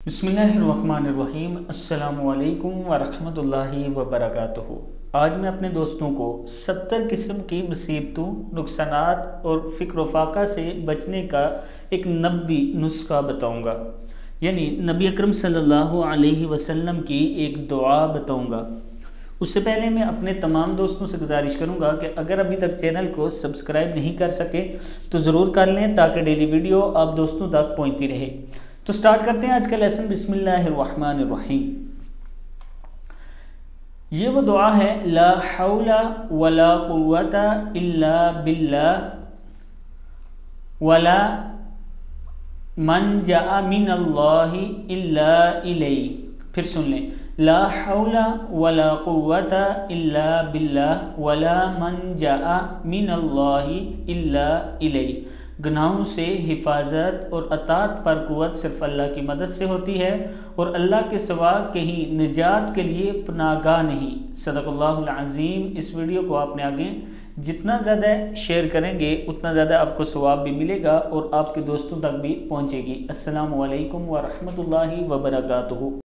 बिस्मिल्लाहिर्रहमानिर्रहीम। अस्सलामु अलैकुम वरहमतुल्लाहि वबरकातुहू। आज मैं अपने दोस्तों को 70 किस्म की मुसीबतों, नुकसानात और फ़िक्र फाका से बचने का एक नबवी नुस्खा बताऊंगा, यानी नबी अकरम सल्लल्लाहु अलैहि वसल्लम की एक दुआ बताऊंगा। उससे पहले मैं अपने तमाम दोस्तों से गुजारिश करूंगा कि अगर अभी तक चैनल को सब्सक्राइब नहीं कर सके तो ज़रूर कर लें, ताकि डेली वीडियो आप दोस्तों तक पहुंचती रहे। तो स्टार्ट करते हैं आज का लेसन। बिस्मिल्लाहिर्रहमानिर्रहीम। ये वो दुआ है, ला हौला वला कुव्वता इल्ला बिल्लाह वला मनजा मिनल्लाहि इल्ला इलैहि। फिर सुन लें, ला हौला वला कुव्वता इल्ला बिल्लाह वला मनजा मिनल्लाहि इल्ला इलैहि। गुनाहों से हिफाजत और अतात पर कुव्वत सिर्फ अल्लाह की मदद से होती है, और अल्लाह के सिवा कहीं निजात के लिए पनाहगाह नहीं। सदक़ल्लाहुल अज़ीम। इस वीडियो को आपने आगे जितना ज़्यादा शेयर करेंगे उतना ज़्यादा आपको सवाब भी मिलेगा और आपके दोस्तों तक भी पहुँचेगी। अस्सलामु अलैकुम व रहमतुल्लाहि व बरकातुहू।